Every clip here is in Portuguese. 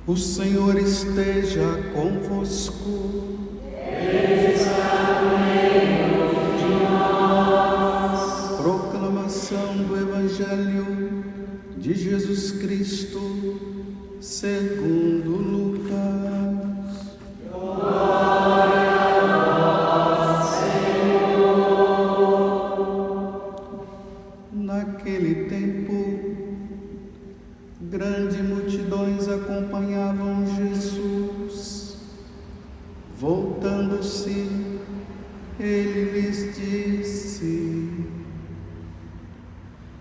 O Senhor esteja convosco. Ele está no meio de nós. Proclamação do Evangelho de Jesus Cristo segundo Lucas. Glória a vós, Senhor. Naquele tempo, grandes multidões acompanhavam Jesus. Voltando-se, ele lhes disse: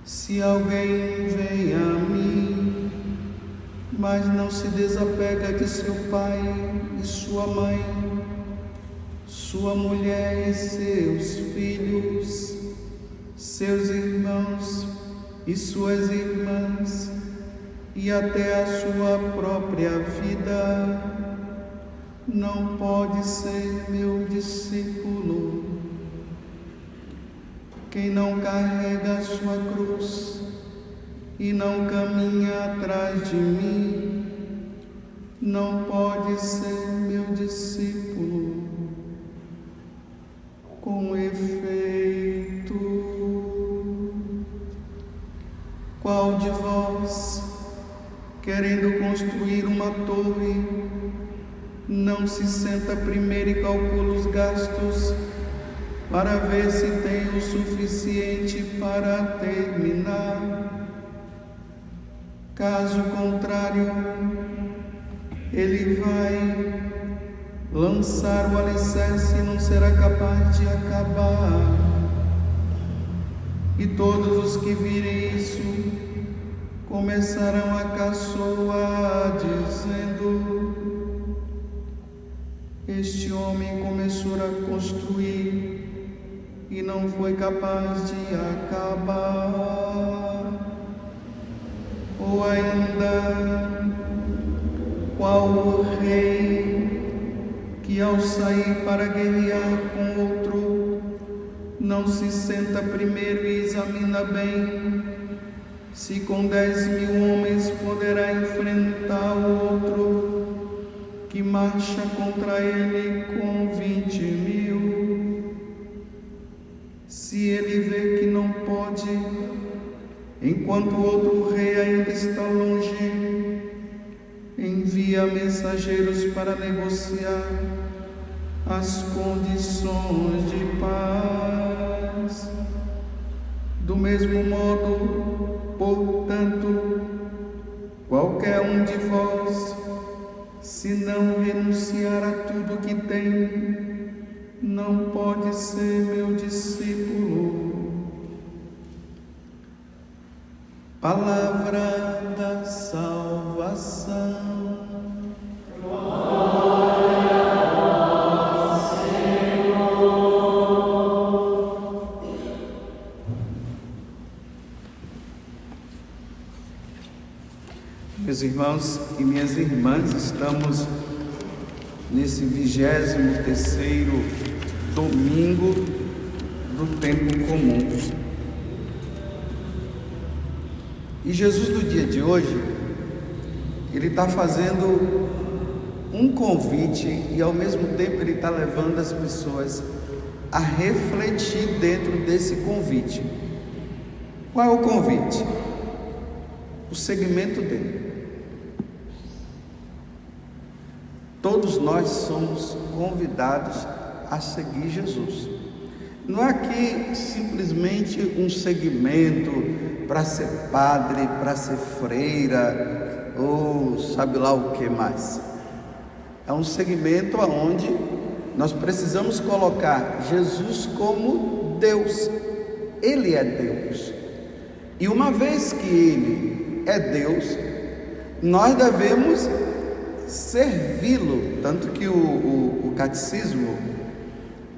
se alguém vem a mim, mas não se desapega de seu pai e sua mãe, sua mulher e seus filhos, seus irmãos e suas irmãs, e até a sua própria vida, não pode ser meu discípulo. Quem não carrega a sua cruz e não caminha atrás de mim, não pode ser meu discípulo. Com efeito, qual de vós, querendo construir uma torre, não se senta primeiro e calcula os gastos para ver se tem o suficiente para terminar? Caso contrário, ele vai lançar o alicerce e não será capaz de acabar. E todos os que virem isso começarão a caçoar, dizendo: este homem começou a construir e não foi capaz de acabar. Ou ainda, qual o rei que ao sair para guerrear com outro, não se senta primeiro e examina bem se com 10.000 homens poderá enfrentar o outro que marcha contra ele com 20.000. Se ele vê que não pode, enquanto o outro rei ainda está longe, envia mensageiros para negociar as condições de paz. Do mesmo modo, portanto, qualquer um de vós, se não renunciar a tudo que tem, não pode ser meu discípulo. Palavra da salvação. Glória ao Senhor. Meus irmãos e minhas irmãs, estamos nesse 23º domingo do tempo comum. E Jesus do dia de hoje, ele está fazendo um convite e ao mesmo tempo ele está levando as pessoas a refletir dentro desse convite. Qual é o convite? O segmento dele. Todos nós somos convidados a seguir Jesus. Não é aqui simplesmente um segmento para ser padre, para ser freira, ou sabe lá o que mais. É um segmento onde nós precisamos colocar Jesus como Deus. Ele é Deus. E uma vez que Ele é Deus, nós devemos servi-lo. Tanto que o catecismo,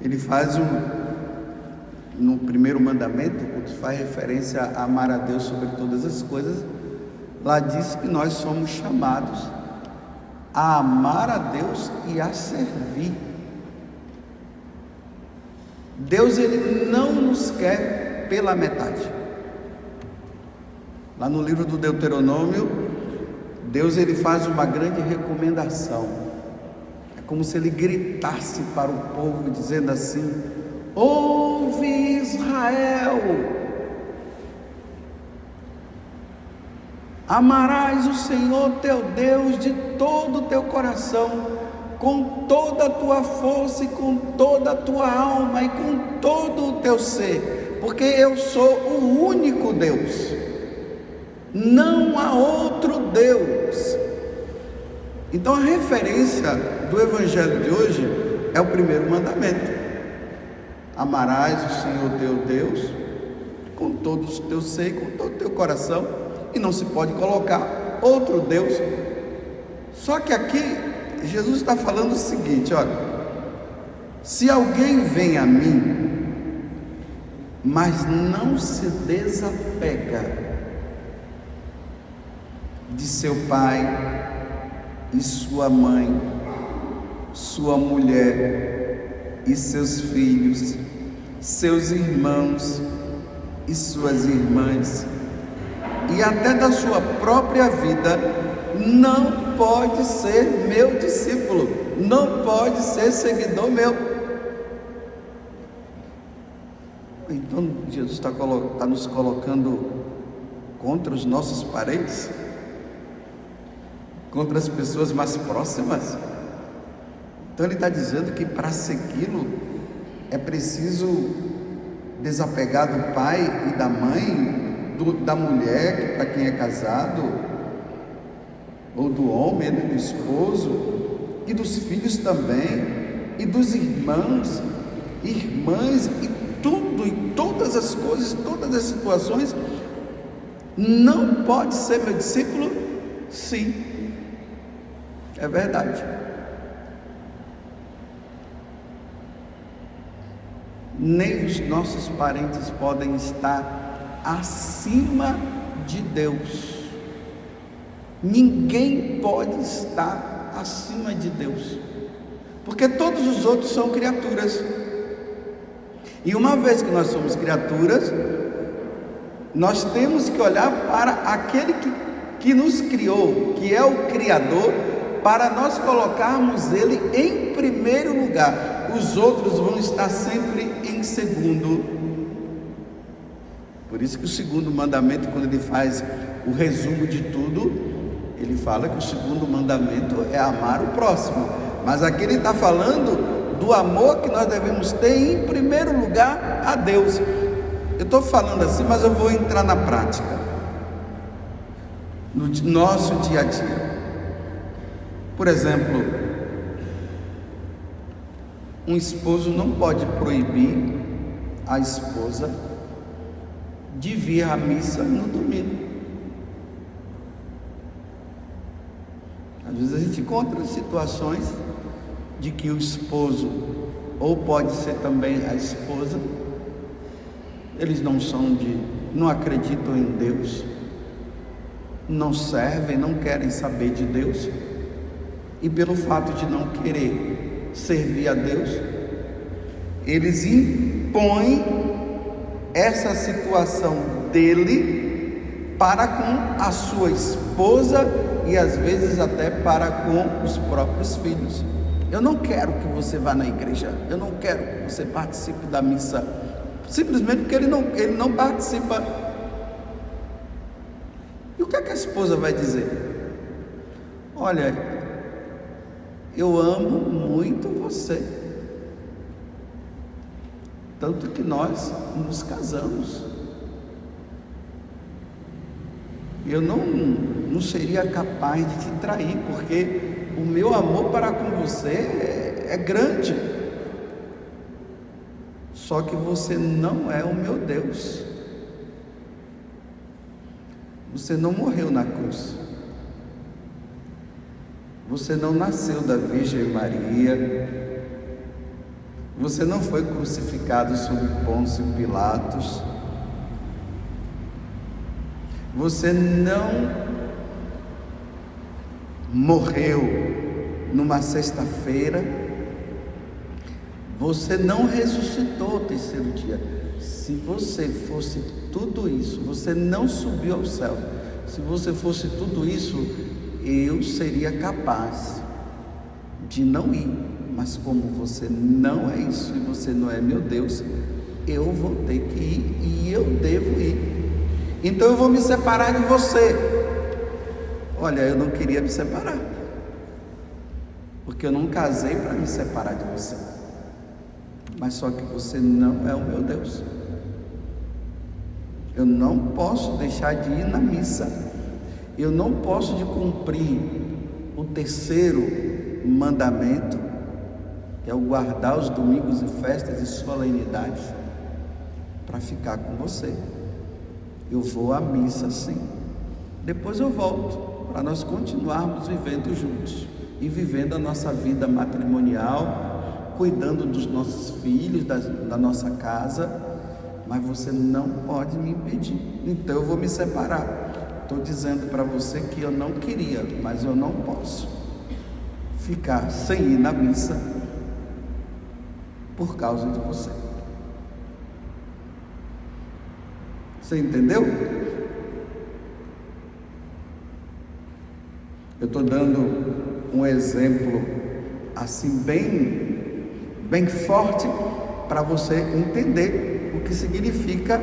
ele faz no primeiro mandamento, que faz referência a amar a Deus sobre todas as coisas, lá diz que nós somos chamados a amar a Deus e a servir. Deus, ele não nos quer pela metade. Lá no livro do Deuteronômio, Deus ele faz uma grande recomendação. É como se ele gritasse para o povo dizendo assim: ouve Israel, amarás o Senhor teu Deus de todo o teu coração, com toda a tua força e com toda a tua alma e com todo o teu ser, porque eu sou o único Deus, não há outro Deus. Então a referência do evangelho de hoje é o primeiro mandamento: amarás o Senhor teu Deus com todo o teu ser e com todo o teu coração, e não se pode colocar outro Deus. Só que aqui Jesus está falando o seguinte: olha, se alguém vem a mim, mas não se desapega de seu pai e sua mãe, sua mulher e seus filhos, seus irmãos e suas irmãs, e até da sua própria vida, não pode ser meu discípulo, não pode ser seguidor meu. Então Jesus está nos colocando contra os nossos parentes, contra as pessoas mais próximas. Então ele está dizendo que para segui-lo é preciso desapegar do pai e da mãe, da mulher para quem é casado, ou do homem, do esposo, e dos filhos também, e dos irmãos, irmãs, e tudo, e todas as coisas, todas as situações. Não pode ser meu discípulo? Sim, é verdade. Nem os nossos parentes podem estar acima de Deus. Ninguém pode estar acima de Deus, porque todos os outros são criaturas. E uma vez que nós somos criaturas, nós temos que olhar para aquele que nos criou, que é o Criador, para nós colocarmos Ele em primeiro lugar. Os outros vão estar sempre em segundo. Por isso que o segundo mandamento, quando ele faz o resumo de tudo, ele fala que o segundo mandamento é amar o próximo. Mas aqui ele está falando do amor que nós devemos ter em primeiro lugar a Deus. Eu estou falando assim, mas eu vou entrar na prática, no nosso dia a dia. Por exemplo, um esposo não pode proibir a esposa de vir à missa no domingo. Às vezes a gente encontra situações de que o esposo, ou pode ser também a esposa, eles não acreditam em Deus, não servem, não querem saber de Deus, e pelo fato de não querer servir a Deus, eles impõem essa situação dele para com a sua esposa e às vezes até para com os próprios filhos. Eu não quero que você vá na igreja, eu não quero que você participe da missa, simplesmente porque ele não participa. E o que é que a esposa vai dizer? Olha, eu amo muito você, tanto que nós nos casamos. Eu não seria capaz de te trair, porque o meu amor para com você é grande. Só que você não é o meu Deus. Você não morreu na cruz. Você não nasceu da Virgem Maria. Você não foi crucificado sob Pôncio Pilatos. Você não morreu numa sexta-feira. Você não ressuscitou ao terceiro dia. Se você fosse tudo isso, você não subiu ao céu. Se você fosse tudo isso, eu seria capaz de não ir, mas como você não é isso e você não é meu Deus, eu vou ter que ir e eu devo ir. Então eu vou me separar de você. Olha, eu não queria me separar, porque eu não casei para me separar de você, mas só que você não é o meu Deus. Eu não posso deixar de ir na missa, eu não posso de cumprir o terceiro mandamento, que é o guardar os domingos e festas e solenidades, para ficar com você. Eu vou à missa sim, depois eu volto, para nós continuarmos vivendo juntos e vivendo a nossa vida matrimonial, cuidando dos nossos filhos, da nossa casa, mas você não pode me impedir, então eu vou me separar. Estou dizendo para você que eu não queria, mas eu não posso ficar sem ir na missa por causa de você. Você entendeu? Eu estou dando um exemplo assim bem forte para você entender o que significa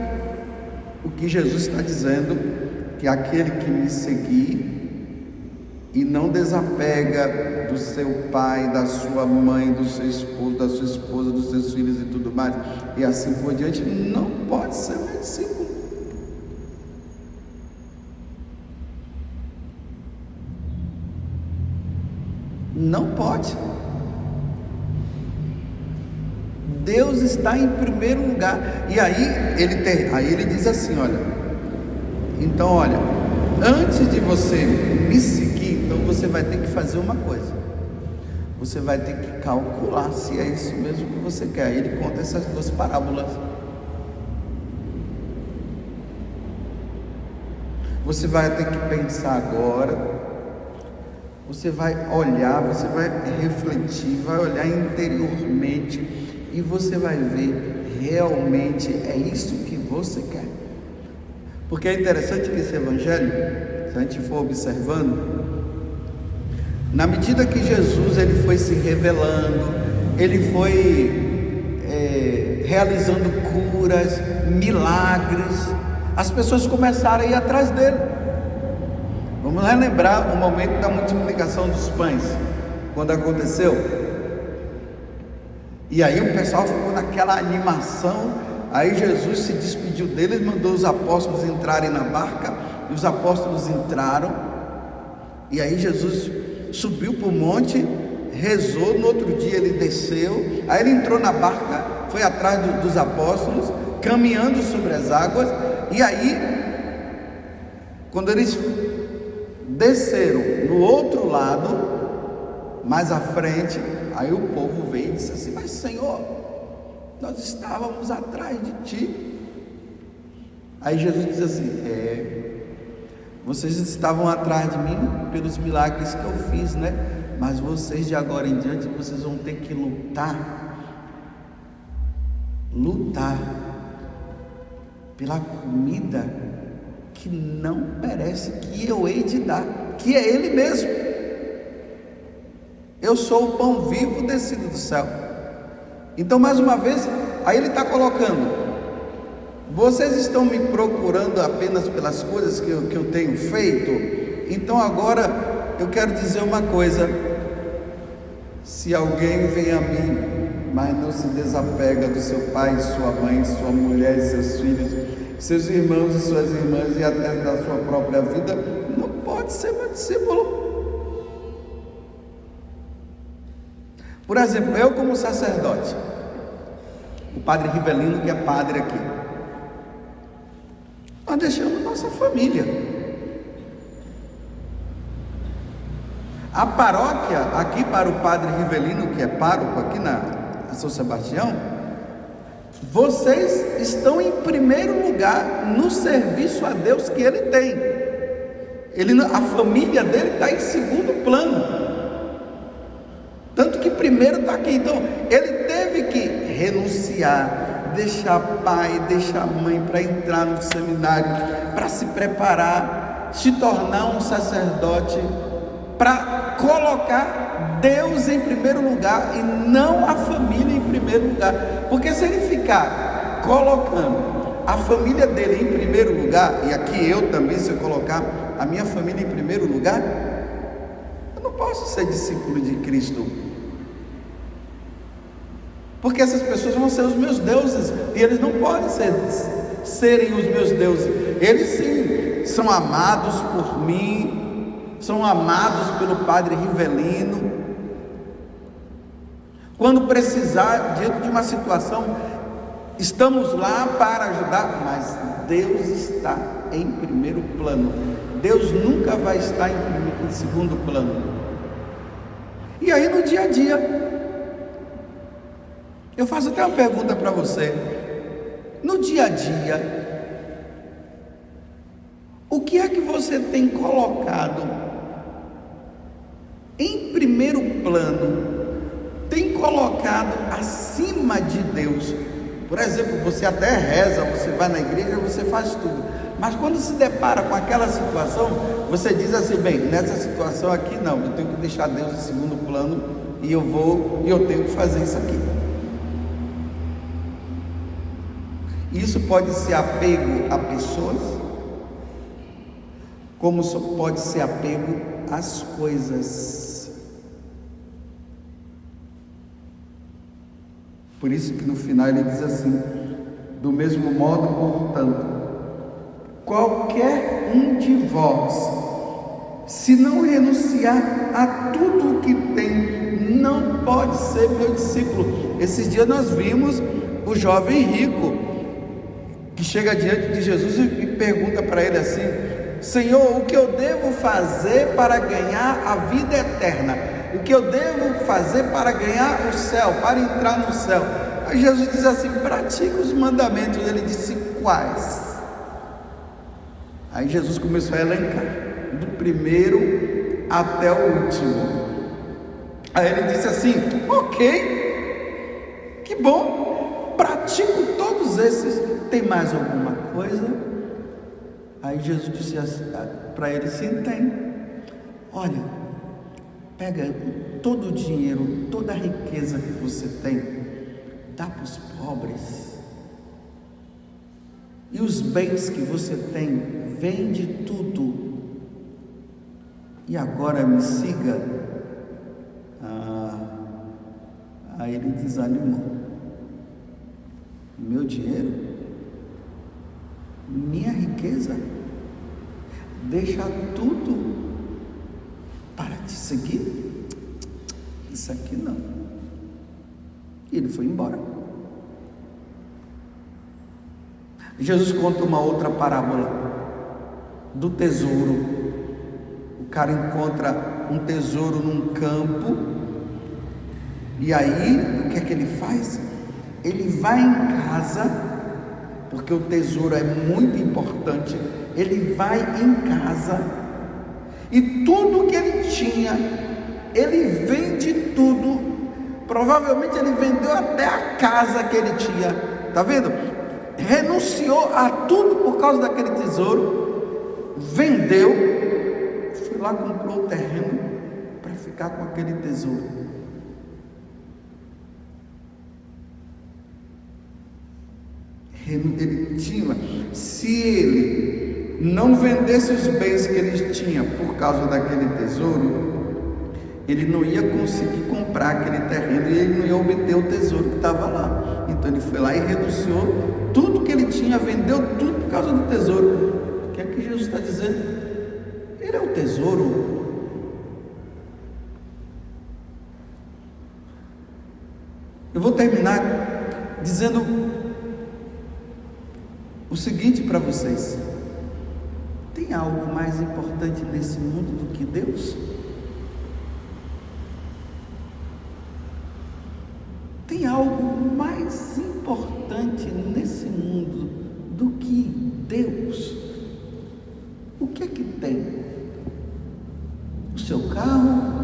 o que Jesus está dizendo, que aquele que me seguir e não desapega do seu pai, da sua mãe, do seu esposo, da sua esposa, dos seus filhos e tudo mais, e assim por diante, não pode ser meu discípulo. Não pode. Deus está em primeiro lugar. E aí ele diz assim, olha, então olha, antes de você me seguir, então você vai ter que fazer uma coisa. Você vai ter que calcular se é isso mesmo que você quer. Aí ele conta essas duas parábolas. Você vai ter que pensar agora. Você vai olhar, você vai refletir, vai olhar interiormente e você vai ver realmente é isso que você quer. Porque é interessante que esse evangelho, se a gente for observando, na medida que Jesus ele foi se revelando, ele foi realizando curas, milagres, as pessoas começaram a ir atrás dele. Vamos relembrar o momento da multiplicação dos pães, quando aconteceu. E aí o pessoal ficou naquela animação. Aí Jesus se despediu deles, mandou os apóstolos entrarem na barca, e os apóstolos entraram. E aí Jesus subiu para o monte, rezou, no outro dia ele desceu, aí ele entrou na barca, foi atrás dos apóstolos, caminhando sobre as águas. E aí, quando eles desceram no outro lado, mais à frente, aí o povo veio e disse assim: mas Senhor, nós estávamos atrás de ti. Aí Jesus diz assim: vocês estavam atrás de mim pelos milagres que eu fiz, né? Mas vocês de agora em diante, vocês vão ter que lutar pela comida que não perece, que eu hei de dar, que é Ele mesmo. Eu sou o pão vivo descido do céu. Então, mais uma vez, aí ele está colocando: vocês estão me procurando apenas pelas coisas que eu tenho feito. Então agora eu quero dizer uma coisa: se alguém vem a mim, mas não se desapega do seu pai, sua mãe, sua mulher e seus filhos, seus irmãos e suas irmãs, e até da sua própria vida, não pode ser meu discípulo. Por exemplo, eu como sacerdote, o padre Rivelino, que é padre aqui, nós deixamos nossa família. A paróquia aqui, para o padre Rivelino, que é pároco aqui na São Sebastião, vocês estão em primeiro lugar no serviço a Deus que ele tem. A família dele está em segundo plano. Tanto que primeiro está aqui. Então ele teve que renunciar, deixar pai, deixar mãe para entrar no seminário, para se preparar, se tornar um sacerdote para colocar Deus em primeiro lugar e não a família em primeiro lugar. Porque se ele ficar colocando a família dele em primeiro lugar, e aqui eu também, se eu colocar a minha família em primeiro lugar, eu não posso ser discípulo de Cristo. Porque essas pessoas vão ser os meus deuses, e eles não podem serem os meus deuses. Eles sim são amados por mim, são amados pelo Padre Rivelino. Quando precisar, diante de uma situação, estamos lá para ajudar, mas Deus está em primeiro plano. Deus nunca vai estar em segundo plano. E aí no dia a dia, eu faço até uma pergunta para você. No dia a dia, o que é que você tem colocado em primeiro plano? Tem colocado acima de Deus? Por exemplo, você até reza, você vai na igreja, você faz tudo. Mas quando se depara com aquela situação, você diz assim: bem, nessa situação aqui não, eu tenho que deixar Deus em segundo plano e eu tenho que fazer isso aqui. Isso pode ser apego a pessoas, como pode ser apego às coisas. Por isso que no final ele diz assim: do mesmo modo, portanto, qualquer um de vós, se não renunciar a tudo o que tem, não pode ser meu discípulo. Esses dias nós vimos o jovem rico, que chega diante de Jesus e pergunta para ele assim: Senhor, o que eu devo fazer para ganhar a vida eterna? O que eu devo fazer para ganhar o céu, para entrar no céu? Aí Jesus diz assim: pratica os mandamentos. Ele disse: quais? Aí Jesus começou a elencar, do primeiro até o último. Aí ele disse assim: ok, que bom, pratico todos esses. Tem mais alguma coisa? Aí Jesus disse para ele: sim, tem. Olha, pega todo o dinheiro, toda a riqueza que você tem, dá para os pobres. E os bens que você tem, vende tudo. E agora me siga. Aí ele desanimou. Meu dinheiro, minha riqueza, deixar tudo para te seguir? Isso aqui não. E ele foi embora. Jesus conta uma outra parábola do tesouro. O cara encontra um tesouro num campo, e aí o que é que ele faz? Ele vai em casa, porque o tesouro é muito importante. Ele vai em casa e tudo que ele tinha, ele vende tudo. Provavelmente ele vendeu até a casa que ele tinha. Tá vendo? Renunciou a tudo por causa daquele tesouro. Vendeu, foi lá, comprou o terreno para ficar com aquele tesouro. Ele tinha, se ele não vendesse os bens que ele tinha por causa daquele tesouro, ele não ia conseguir comprar aquele terreno e ele não ia obter o tesouro que estava lá. Então ele foi lá e renunciou tudo que ele tinha, vendeu tudo por causa do tesouro. O que é que Jesus está dizendo? Ele é o tesouro. Eu vou terminar dizendo o seguinte para vocês: tem algo mais importante nesse mundo do que Deus? Tem algo mais importante nesse mundo do que Deus? O que é que tem? O seu carro?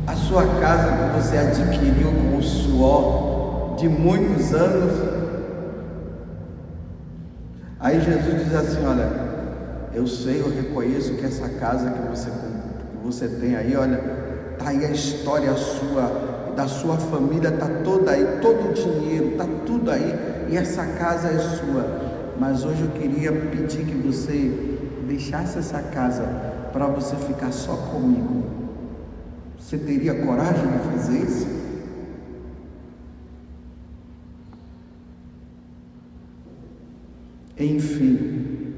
A sua casa que você adquiriu com o suor de muitos anos? Aí Jesus diz assim: olha, Eu sei, eu reconheço que essa casa que você tem aí, olha, está aí a história sua, da sua família, está toda aí, todo o dinheiro, está tudo aí, e essa casa é sua. Mas hoje eu queria pedir que você deixasse essa casa para você ficar só comigo. Você teria coragem de fazer isso? Enfim,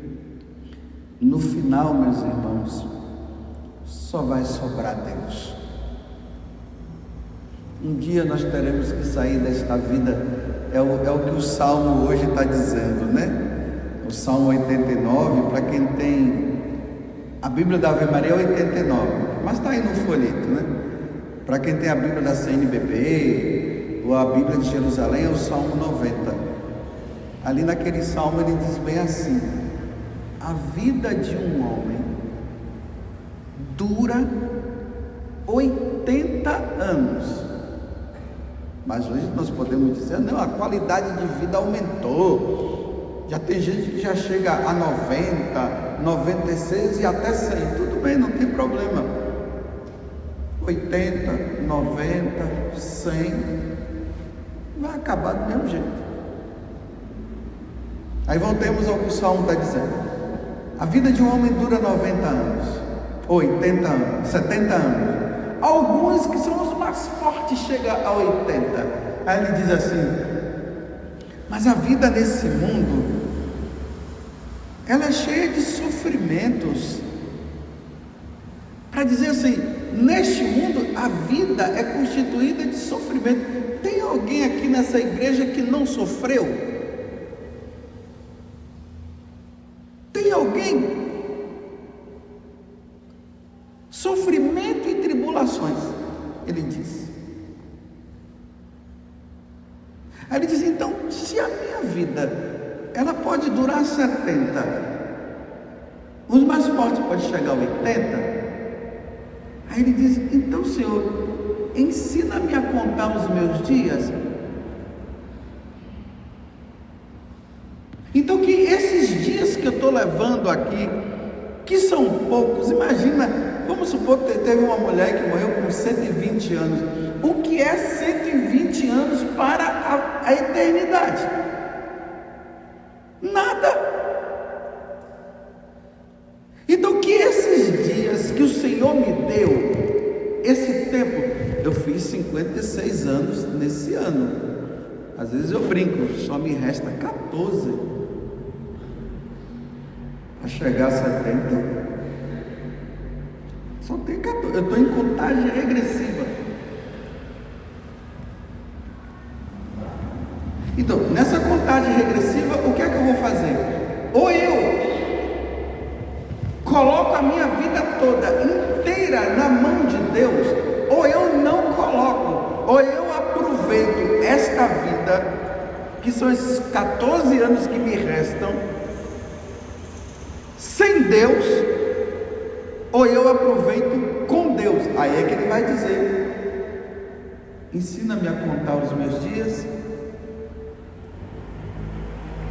no final, meus irmãos, só vai sobrar Deus. Um dia nós teremos que sair desta vida, é o que o Salmo hoje está dizendo, né? O Salmo 89, para quem tem a Bíblia da Ave Maria é 89, mas está aí no folheto, né? Para quem tem a Bíblia da CNBB ou a Bíblia de Jerusalém, é o Salmo 90. Ali naquele salmo ele diz bem assim: a vida de um homem dura 80 anos. Mas hoje nós podemos dizer, não, a qualidade de vida aumentou. Já tem gente que já chega a 90, 96 e até 100. Tudo bem, não tem problema. 80, 90, 100, vai acabar do mesmo jeito. Aí voltemos ao que o Salmo está dizendo. A vida de um homem dura 90 anos, 80 anos, 70 anos. Alguns que são os mais fortes chegam a 80. Aí ele diz assim: mas a vida nesse mundo, ela é cheia de sofrimentos. Para dizer assim, neste mundo a vida é constituída de sofrimento. Tem alguém aqui nessa igreja que não sofreu? Tem alguém? Sofrimento e tribulações, ele diz. Aí ele diz, então, se a minha vida, ela pode durar 70, os mais fortes podem chegar a 80, aí ele diz, então, Senhor, ensina-me a contar os meus dias. Então que esses dias que eu estou levando aqui, que são poucos, imagina, vamos supor que teve uma mulher que morreu com 120 anos, o que é 120 anos para a eternidade? Nada. Então que esses dias que o Senhor me deu, esse tempo, eu fiz 56 anos nesse ano, às vezes eu brinco, só me resta 14 a chegar a 70, só tem 14, eu estou em contagem regressiva. Então, nessa contagem regressiva, o que é que eu vou fazer? Ou eu coloco a minha vida toda inteira na mão de Deus, ou eu não coloco, ou eu aproveito esta vida, que são esses 14 anos que me restam, sem Deus, ou eu aproveito com Deus. Aí é que ele vai dizer, ensina-me a contar os meus dias.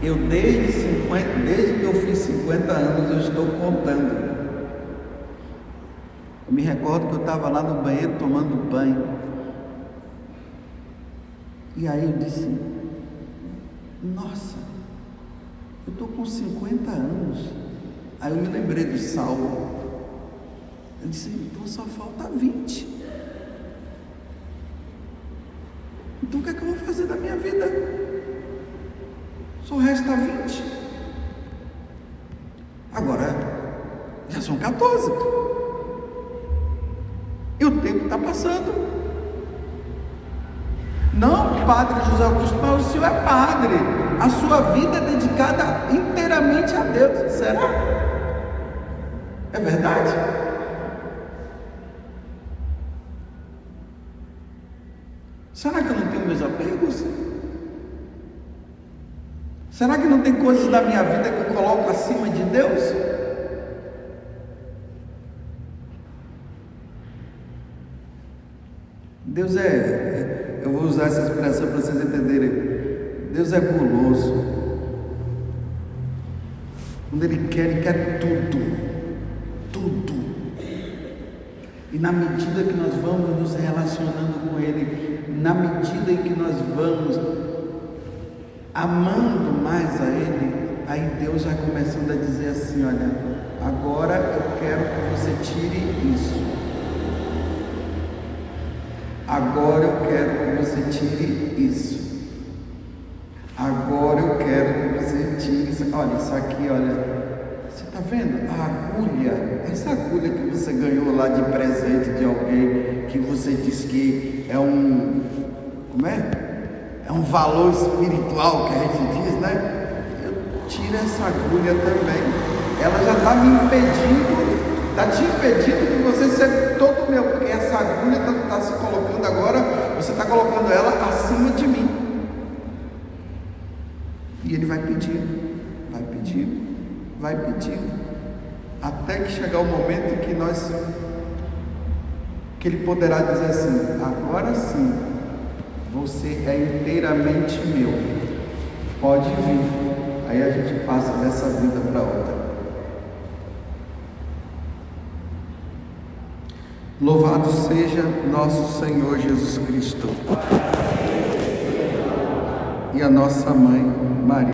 Eu desde que eu fiz 50 anos, eu estou contando. Eu me recordo que eu estava lá no banheiro tomando banho, e aí eu disse, nossa, eu estou com 50 anos. Aí eu me lembrei do Salmo. Eu disse, então só falta 20. Então o que é que eu vou fazer da minha vida? Só resta 20. Agora, já são 14. E o tempo está passando. Não, Padre José Augusto, mas o senhor é padre. A sua vida é dedicada inteiramente a Deus. Será? É verdade? Será que eu não tenho meus apegos? Será que não tem coisas da minha vida que eu coloco acima de Deus? Deus eu vou usar essa expressão para vocês entenderem. Deus é guloso. Quando Ele quer tudo, tudo. E na medida que nós vamos nos relacionando com Ele, na medida em que nós vamos amando mais a Ele, aí Deus vai começando a dizer assim: olha, agora eu quero que você tire isso. Agora eu quero que você tire isso. Agora eu quero que você tire isso. Olha, isso aqui, olha. Você está vendo? A agulha, essa agulha que você ganhou lá de presente de alguém, que você diz que é um, como é? É um valor espiritual que a gente diz, né? Eu tiro essa agulha também. Ela já está me impedindo, está te impedindo de você ser todo meu, porque essa agulha está se colocando agora, você está colocando ela acima de mim. E Ele vai pedindo, vai pedindo, vai pedindo, até que chegar o momento que Ele poderá dizer assim: agora sim, você é inteiramente meu, pode vir. Aí a gente passa dessa vida para outra. Louvado seja nosso Senhor Jesus Cristo e a nossa mãe Maria.